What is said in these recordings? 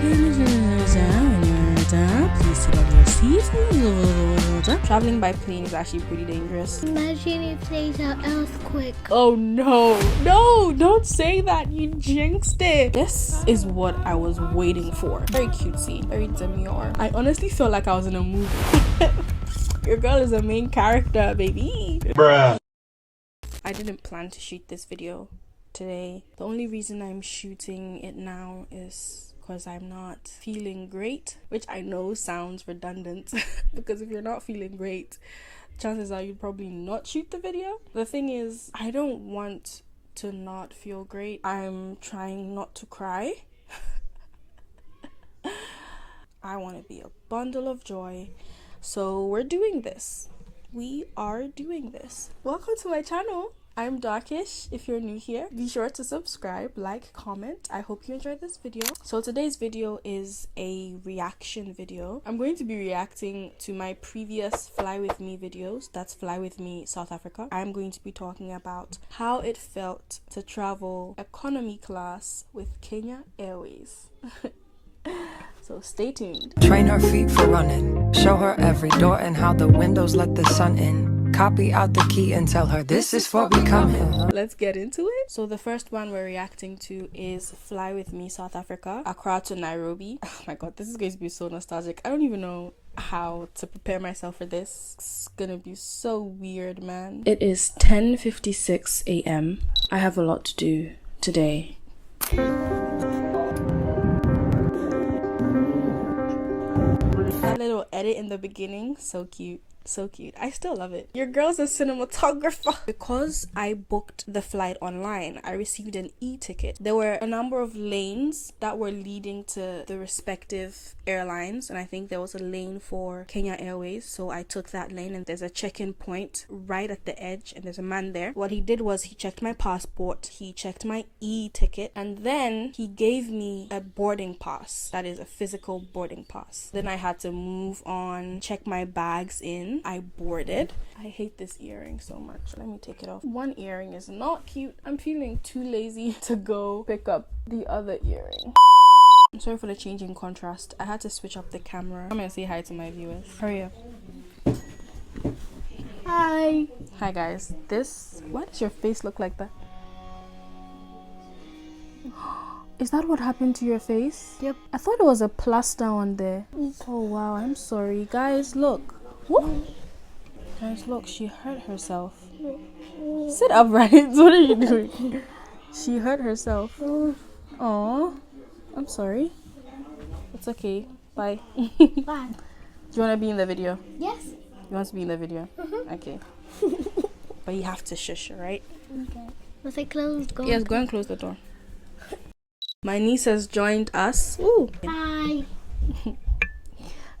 Please sit on your seat. Traveling by plane is actually pretty dangerous. Imagine if there's an earthquake. Oh no, no, don't say that, you jinxed it. This is what I was waiting for. Very cutesy, very demure. I honestly felt like I was in a movie. Your girl is a main character, baby. Bruh. I didn't plan to shoot this video today. The only reason I'm shooting it now is because I'm not feeling great, which I know sounds redundant because if you're not feeling great, chances are you'd probably not shoot the video. The thing is, I don't want to not feel great. I'm trying not to cry. I want to be a bundle of joy. So we're doing this. We are doing this. Welcome to my channel. I'm Darkish. If you're new here, be sure to subscribe, like, comment. I hope you enjoyed this video. So today's video is a reaction video. I'm going to be reacting to my previous Fly With Me videos. That's Fly With Me South Africa. I'm going to be talking about how it felt to travel economy class with Kenya Airways. So stay tuned. Train her feet for running. Show her every door and how the windows let the sun in. Copy out the key and tell her this is for becoming. Let's get into it. So the first one we're reacting to is Fly With Me South Africa, Accra to Nairobi. Oh my god, this is going to be so nostalgic. I don't even know how to prepare myself for this. It's gonna be so weird, man. It is 10:56 a.m. I have a lot to do today. That little edit in the beginning, so cute. So cute. I still love it. Your girl's a cinematographer. Because I booked the flight online, I received an e-ticket. There were a number of lanes that were leading to the respective airlines, and I think there was a lane for Kenya Airways, so I took that lane, and there's a check-in point right at the edge, and there's a man there. What he did was he checked my passport, he checked my e-ticket, and then he gave me a boarding pass. That is a physical boarding pass. Then I had to move on, check my bags in. I boarded. I hate this earring so much. Let me take it off. One earring is not cute. I'm feeling too lazy to go pick up the other earring. I'm sorry for the change in contrast. I had to switch up the camera. Come and say hi to my viewers. Hurry up. Hi. Hi guys. Why does your face look like that? Is that what happened to your face? Yep. I thought it was a plaster on there. Oh wow, I'm sorry. Guys, look. Whoa. Guys, look, she hurt herself. Sit upright. What are you doing? She hurt herself. Oh, I'm sorry. It's okay. Bye. Bye. Do you want to be in the video? Yes. You want to be in the video? Okay. But you have to shush, right? Okay. Was it closed? Yes, go and close the door. My niece has joined us. Ooh. Hi.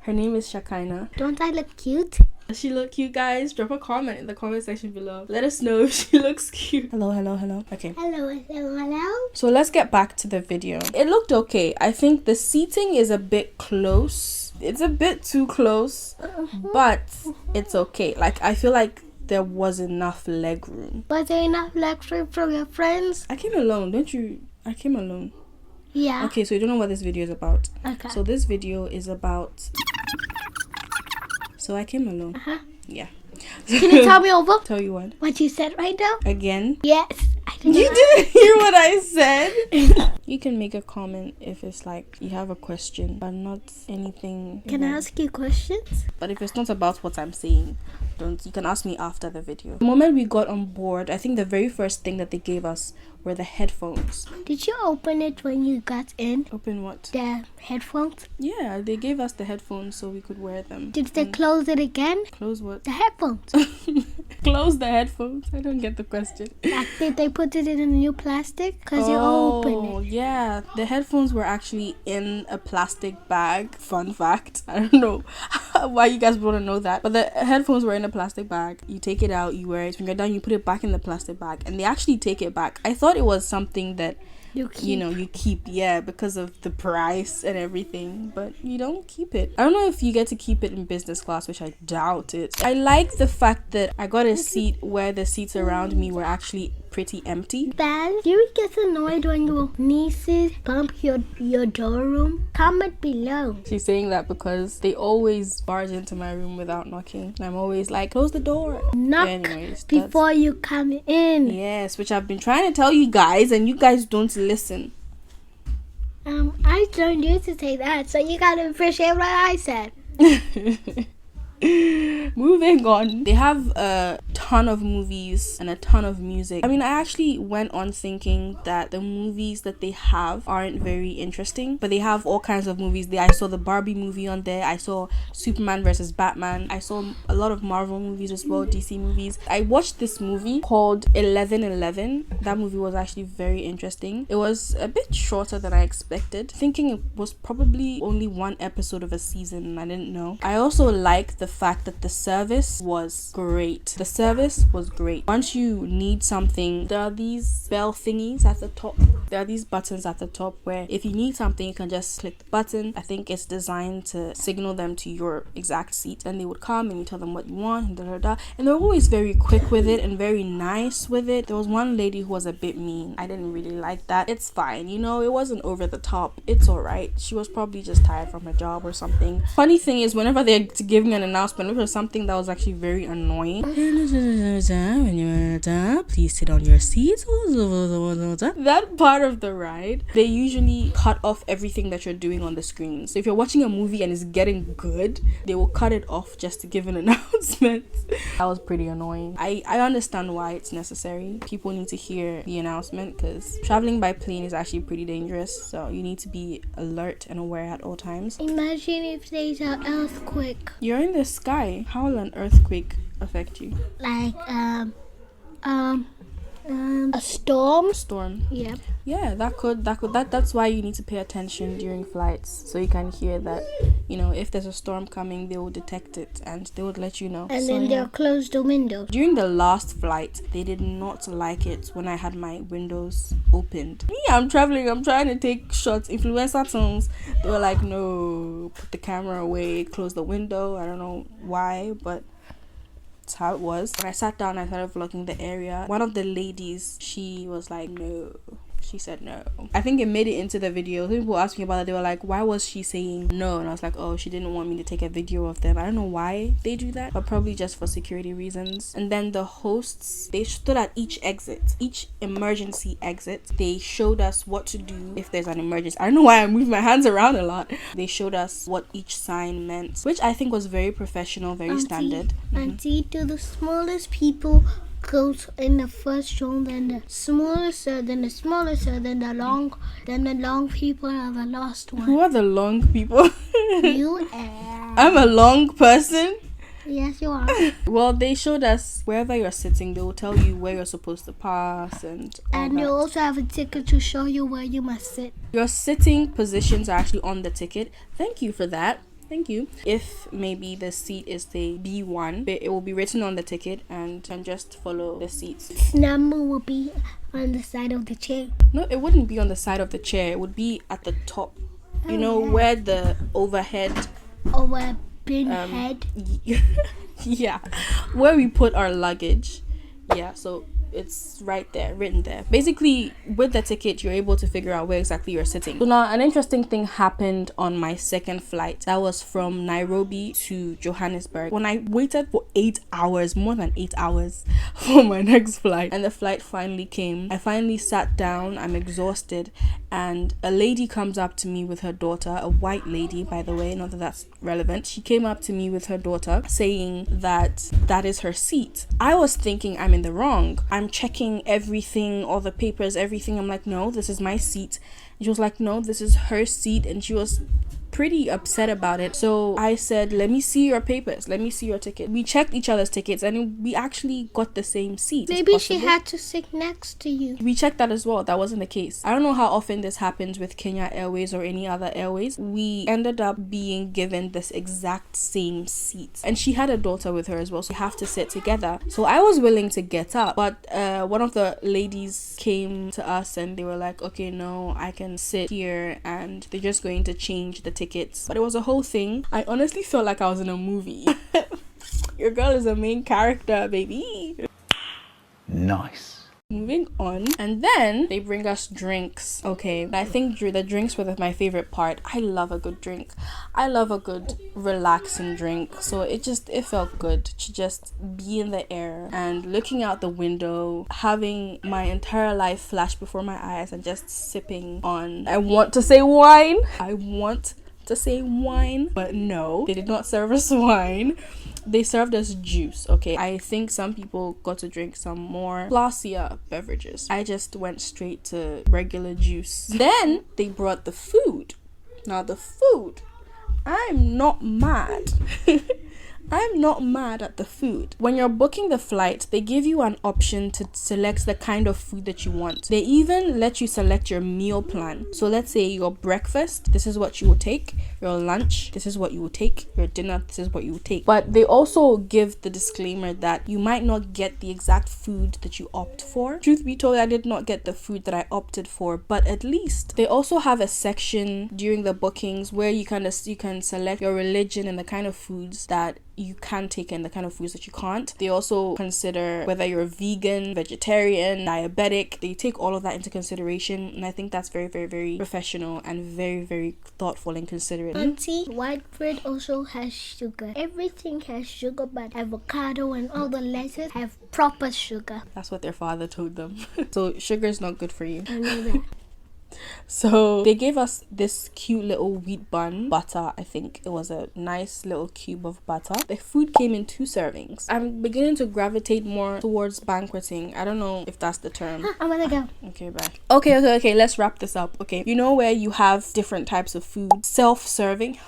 Her name is Shakina. Don't I look cute? Does she look cute, guys? Drop a comment in the comment section below. Let us know if she looks cute. Hello, hello, hello. Okay. Hello, hello, hello. So let's get back to the video. It looked okay. I think the seating is a bit close. It's a bit too close, but it's okay. Like, I feel like there was enough leg room. Was there enough lecture from your friends? I came alone, don't you? I came alone. Yeah. Okay, so you don't know what this video is about. Okay. So this video is about... So I came alone. Yeah. Can you tell me over? Tell you what? What you said right now? Again? Yes. I didn't You didn't hear what I said? You can make a comment if it's like you have a question, but not anything. Can I ask you questions? But if it's not about what I'm saying, you can ask me after the video. The moment we got on board, I think the very first thing that they gave us were the headphones. Did you open it when you got in? Open what? The headphones? Yeah, they gave us the headphones so we could wear them. Did they close it again? Close what? The headphones. Close the headphones? I don't get the question. Like, did they put it in a new plastic? Because you open it. Yeah, the headphones were actually in a plastic bag. Fun fact. I don't know why you guys want to know that, but the headphones were in a plastic bag. You take it out, you wear it. When you're done, you put it back in the plastic bag, and they actually take it back. I thought it was something that you keep, yeah, because of the price and everything, but you don't keep it. I don't know if you get to keep it in business class, which I doubt it. I like the fact that I got a seat where the seats around me were actually pretty empty. Ben, do you get annoyed when your nieces bump your door room? Comment below. She's saying that because they always barge into my room without knocking. And I'm always like, close the door. Knock Anyways, before you come in. yes, which I've been trying to tell you guys and you guys don't listen. I told you to say that, so you gotta appreciate what I said. Moving on, they have a ton of movies and a ton of music. I mean, I actually went on thinking that the movies that they have aren't very interesting, but they have all kinds of movies. I saw the Barbie movie on there. I saw Superman versus Batman. I saw a lot of Marvel movies as well, DC movies. I watched this movie called 1111. That movie was actually very interesting. It was a bit shorter than I expected, thinking it was probably only one episode of a season, and I didn't know. I also like the fact that the service was great. The service was great. Once you need something, there are these bell thingies at the top. There are these buttons at the top where if you need something, you can just click the button. I think it's designed to signal them to your exact seat, and they would come and you tell them what you want and and they're always very quick with it and very nice with it. There was one lady who was a bit mean. I didn't really like that. It's fine, you know, it wasn't over the top. It's alright. She was probably just tired from her job or something. Funny thing is, whenever they're giving an announcement, it was something that was actually very annoying. Please sit on your seats. That part of the ride, they usually cut off everything that you're doing on the screen. So if you're watching a movie and it's getting good, they will cut it off just to give an announcement. That was pretty annoying. I understand why it's necessary. People need to hear the announcement because traveling by plane is actually pretty dangerous. So you need to be alert and aware at all times. Imagine if there's an earthquake. You're in the sky. How will an earthquake affect you? Like, a storm. Yep. Yeah, that's why you need to pay attention during flights, so you can hear that, you know, if there's a storm coming, they will detect it and they would let you know. And then they'll close the windows. During the last flight, they did not like it when I had my windows opened. Me, I'm traveling, I'm trying to take shots, influencer songs. They were like, no, put the camera away, close the window. I don't know why, but that's how it was. When I sat down, I started vlogging the area. One of the ladies, she was like, no. She said no. I think it made it into the video. People asked me about it. They were like, why was she saying no? And I was like, oh, she didn't want me to take a video of them. I don't know why they do that, but probably just for security reasons. And then the hosts, they stood at each exit, each emergency exit. They showed us what to do if there's an emergency. I don't know why I move my hands around a lot. They showed us what each sign meant, which I think was very professional, very standard. Auntie, to the smallest people goes in the first row, then the smallest, then the smallest, then the long people are the last one. Who are the long people? You are. I'm a long person. Yes, you are. Well, they showed us wherever you're sitting, they will tell you where you're supposed to pass and all And you that. also have a ticket to show you where you must sit. Your sitting positions are actually on the ticket. Thank you for that. Thank you. If maybe the seat is the B1, it will be written on the ticket and just follow the seats. This number will be on the side of the chair. No, it wouldn't be on the side of the chair. It would be at the top. You know, where the overhead... Over bin head. Yeah, where we put our luggage. Yeah, so it's right there, written there. Basically, with the ticket, you're able to figure out where exactly you're sitting. So now, an interesting thing happened on my second flight. That was from Nairobi to Johannesburg. When I waited for 8 hours, more than 8 hours, for my next flight, and the flight finally came, I finally sat down. I'm exhausted, and a lady comes up to me with her daughter, a white lady, by the way, not that that's relevant. She came up to me with her daughter saying that that is her seat. I was thinking I'm in the wrong. I'm checking everything, all the papers, everything. I'm like, no, this is my seat. And she was like, no, this is her seat. And she was pretty upset about it. So I said, let me see your papers, let me see your ticket. We checked each other's tickets and we actually got the same seat. Maybe she had to sit next to you. We checked that as well. That wasn't the case. I don't know how often this happens with Kenya Airways or any other airways. We ended up being given this exact same seat, and she had a daughter with her as well, so we have to sit together. So I was willing to get up, but one of the ladies came to us and they were like, okay, no, I can sit here, and they're just going to change the tickets. But it was a whole thing. I honestly felt like I was in a movie. Your girl is a main character, baby. Nice. Moving on, and then they bring us drinks. Okay, I think the drinks were my favorite part. I love a good drink. I love a good relaxing drink. So it felt good to just be in the air and looking out the window, having my entire life flash before my eyes and just sipping on, I want to say wine, but no, they did not serve us wine. They served us juice. Okay, I think some people got to drink some more classier beverages. I just went straight to regular juice. Then they brought the food. Now the food, I'm not mad. I'm not mad at the food. When you're booking the flight, they give you an option to select the kind of food that you want. They even let you select your meal plan. So let's say your breakfast, this is what you will take. Your lunch, this is what you will take. Your dinner, this is what you will take. But they also give the disclaimer that you might not get the exact food that you opt for. Truth be told, I did not get the food that I opted for, but at least they also have a section during the bookings where you can select your religion and the kind of foods that you can take and the kind of foods that you can't. They also consider whether you're vegan, vegetarian, diabetic. They take all of that into consideration, and I think that's very, very, very professional and very, very thoughtful and considerate. Auntie, white bread also has sugar. Everything has sugar, but avocado and all the lettuces have proper sugar. That's what their father told them. So sugar is not good for you. I know that. So they gave us this cute little wheat bun, butter. I think it was a nice little cube of butter. The food came in 2 servings. I'm beginning to gravitate more towards banqueting. I don't know if that's the term. I'm gonna go. Okay, bye. Okay, let's wrap this up. Okay, you know where you have different types of food, self-serving.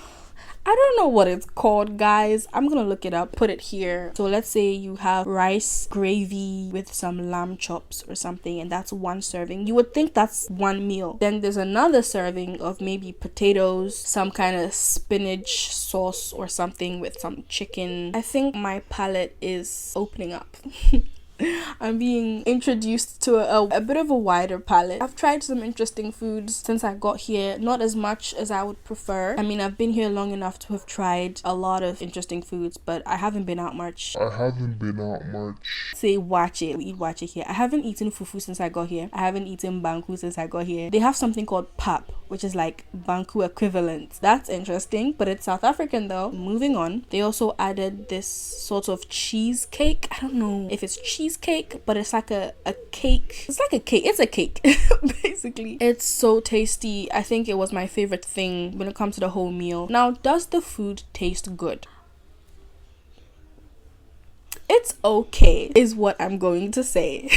I don't know what it's called, guys. I'm gonna look it up, put it here. So let's say you have rice gravy with some lamb chops or something, and that's 1 serving. You would think that's 1 meal. Then there's another serving of maybe potatoes, some kind of spinach sauce or something with some chicken. I think my palate is opening up. I'm being introduced to a bit of a wider palette. I've tried some interesting foods since I got here, not as much as I would prefer. I mean, I've been here long enough to have tried a lot of interesting foods, but I haven't been out much. Say wache, we eat wache here. I haven't eaten fufu since I got here. I haven't eaten banku since I got here. They have something called pap, which is like banku equivalent. That's interesting, but it's South African though. Moving on, they also added this sort of cheesecake. I don't know if it's cheesecake, but it's like a cake. It's like a cake. It's a cake. Basically, it's so tasty. I think it was my favorite thing when it comes to the whole meal. Now, does the food taste good? It's okay, is what I'm going to say.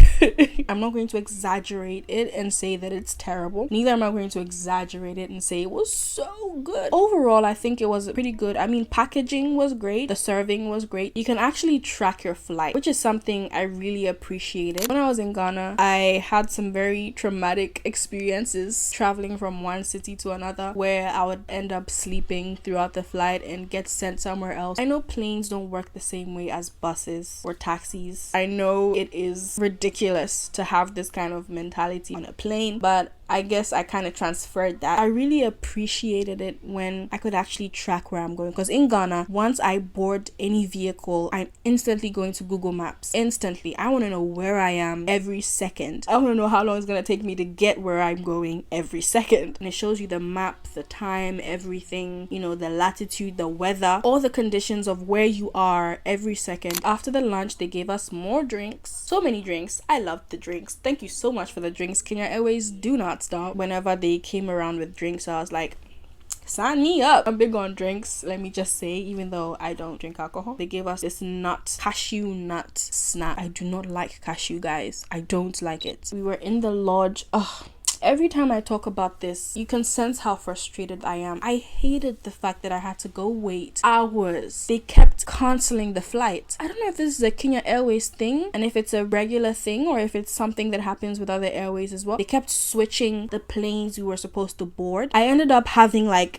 I'm not going to exaggerate it and say that it's terrible. Neither am I going to exaggerate it and say it was so good. Overall, I think it was pretty good. I mean, packaging was great. The serving was great. You can actually track your flight, which is something I really appreciated. When I was in Ghana, I had some very traumatic experiences traveling from one city to another where I would end up sleeping throughout the flight and get sent somewhere else. I know planes don't work the same way as buses or taxis. I know it is ridiculous to have this kind of mentality on a plane, but I guess I kind of transferred that. I really appreciated it when I could actually track where I'm going, because in Ghana, once I board any vehicle, I'm instantly going to Google Maps. Instantly. I want to know where I am every second. I want to know how long it's going to take me to get where I'm going every second. And it shows you the map, the time, everything, you know, the latitude, the weather, all the conditions of where you are every second. After the lunch, they gave us more drinks. So many drinks. I loved the drinks. Thank you so much for the drinks. Kenya Airways, do not stop. Whenever they came around with drinks, I was like, sign me up. I'm big on drinks, let me just say, even though I don't drink alcohol. They gave us this cashew nut snack. I do not like cashew, guys. I don't like it. We were in the lodge. Every time I talk about this, you can sense how frustrated I am. I hated the fact that I had to go wait hours. They kept canceling the flight. I don't know if this is a Kenya Airways thing and if it's a regular thing or if it's something that happens with other airways as well. They kept switching the planes we were supposed to board. I ended up having like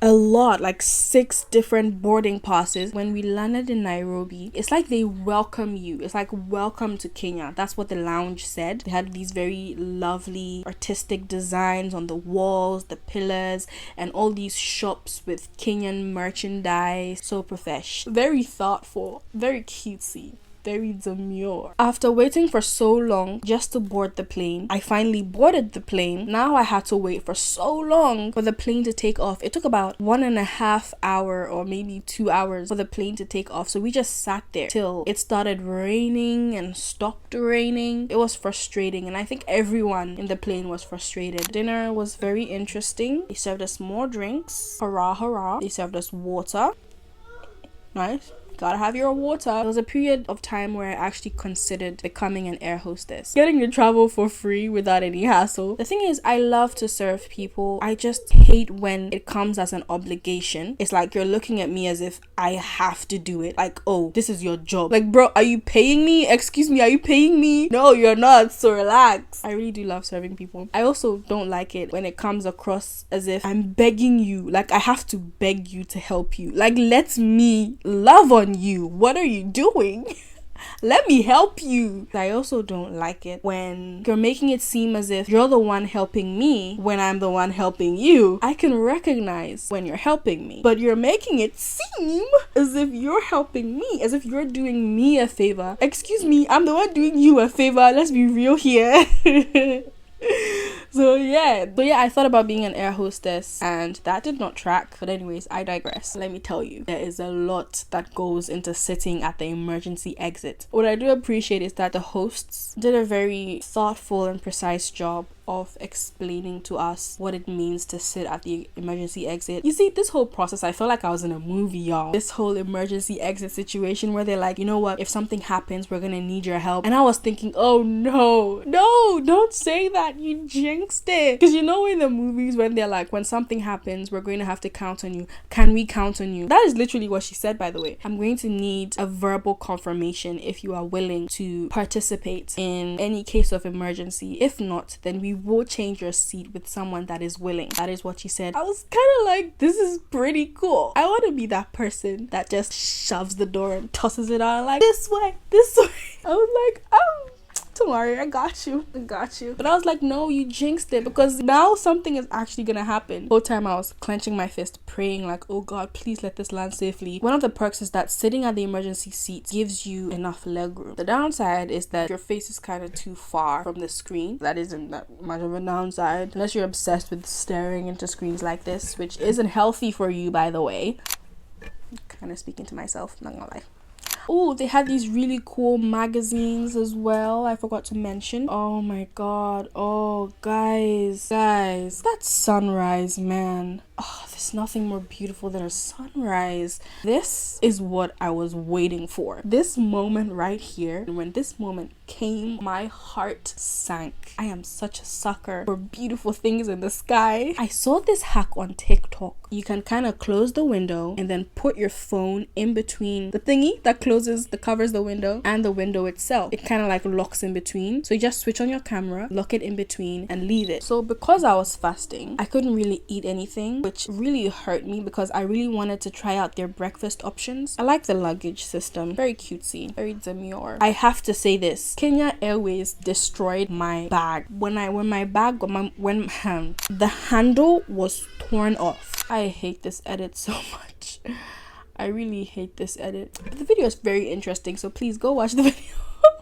6 different boarding passes. When we landed in Nairobi, it's like they welcome you. It's like, welcome to Kenya. That's what the lounge said. They had these very lovely artistic designs on the walls, the pillars, and all these shops with Kenyan merchandise. So profesh, very thoughtful, very cutesy. very demure. After waiting for so long just to board the plane, I finally boarded the plane. Now I had to wait for so long for the plane to take off. It took about 1.5 hours or maybe 2 hours for the plane to take off. So we just sat there till it started raining and stopped raining. It was frustrating, and I think everyone in the plane was frustrated. Dinner was very interesting. They served us more drinks. Hurrah, hurrah. They served us water. Nice. Gotta have your water. There was a period of time where I actually considered becoming an air hostess, getting to travel for free without any hassle. The thing is, I love to serve people. I just hate when it comes as an obligation. It's like you're looking at me as if I have to do it. Like, oh, this is your job. Like, bro, are you paying me? Excuse me, are you paying me? No, you're not, so relax. I really do love serving people. I also don't like it when it comes across as if I'm begging you. Like, I have to beg you to help you. Like, let me love on you. What are you doing? Let me help you. I also don't like it when you're making it seem as if you're the one helping me when I'm the one helping you. I can recognize when you're helping me, but you're making it seem as if you're helping me, as if you're doing me a favor. Excuse me, I'm the one doing you a favor. Let's be real here. So yeah, I thought about being an air hostess and that did not track. But anyways, I digress. Let me tell you, there is a lot that goes into sitting at the emergency exit. What I do appreciate is that the hosts did a very thoughtful and precise job of explaining to us what it means to sit at the emergency exit. You see, this whole process, I felt like I was in a movie, y'all. This whole emergency exit situation where they're like, you know what, if something happens, we're gonna need your help. And I was thinking, oh no, don't say that, you jinxed it. Because you know in the movies when they're like, when something happens, we're going to have to count on you. Can we count on you? That is literally what she said, by the way. I'm going to need a verbal confirmation if you are willing to participate in any case of emergency. If not, then we will change your seat with someone that is willing. That is what she said. I was kind of like, this is pretty cool. I want to be that person that just shoves the door and tosses it out like, this way. I was like, oh, don't worry, I got you. But I was like, no, you jinxed it, because now something is actually gonna happen. The whole time I was clenching my fist, praying like, oh God, please let this land safely. One of the perks is that sitting at the emergency seat gives you enough leg room. The downside is that your face is kind of too far from the screen. That isn't that much of a downside, unless you're obsessed with staring into screens like this, which isn't healthy for you, by the way. I'm kind of speaking to myself, not gonna lie. Oh, they had these really cool magazines as well. I forgot to mention. Oh my God. Oh, guys. That sunrise, man. Oh, there's nothing more beautiful than a sunrise. This is what I was waiting for. This moment right here. And when this moment came, my heart sank. I am such a sucker for beautiful things in the sky. I saw this hack on TikTok. You can kind of close the window and then put your phone in between the thingy that covers the window and the window itself. It kind of like locks in between. So you just switch on your camera, lock it in between and leave it. So because I was fasting, I couldn't really eat anything, which really hurt me because I really wanted to try out their breakfast options. I like the luggage system. Very cutesy, very demure. I have to say this. Kenya Airways destroyed my bag. When the handle was torn off. I hate this edit so much. I really hate this edit. But the video is very interesting, so please go watch the video.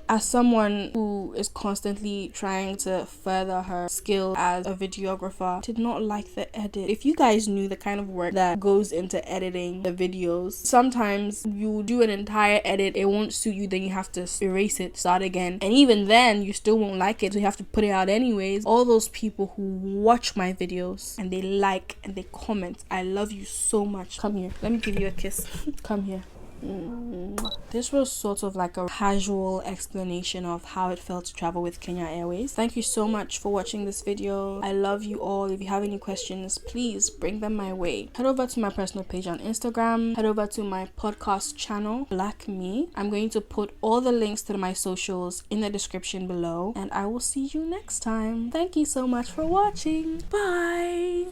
As someone who is constantly trying to further her skill as a videographer, did not like the edit. If you guys knew the kind of work that goes into editing the videos, sometimes you do an entire edit, it won't suit you, then you have to erase it, start again, and even then you still won't like it, so you have to put it out anyways. All those people who watch my videos and they like and they comment, I love you so much. Come here, let me give you a kiss. Come here. This was sort of like a casual explanation of how it felt to travel with Kenya Airways. Thank you so much for watching this video. I love you all. If you have any questions, please bring them my way. Head over to my personal page on Instagram. Head over to my podcast channel, Black Me. I'm going to put all the links to my socials in the description below, and I will see you next time. Thank you so much for watching. Bye.